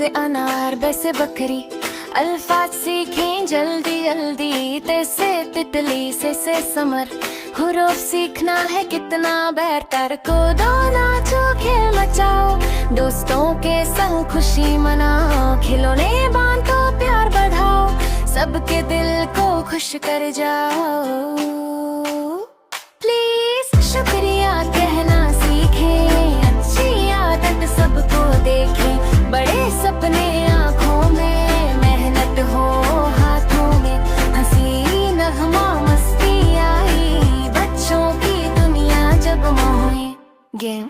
से अनार ब से बकरी, अल्फाज सीखें जल्दी जल्दी, ते से तितली से समर। हुरूफ सीखना है कितना बेहतर, कूदो नाचो खेल मचाओ, दोस्तों के संग खुशी मनाओ, खिलौने बांटो प्यार बढ़ाओ, सबके दिल को खुश कर जाओ। प्लीज शुक्रिया कहना सीखें, अच्छी आदत सबको देखें, बड़े सपने आँखों में, मेहनत हो हाथों में, हंसी नगमा मस्ती आई, बच्चों की दुनिया जब मोहे गेम।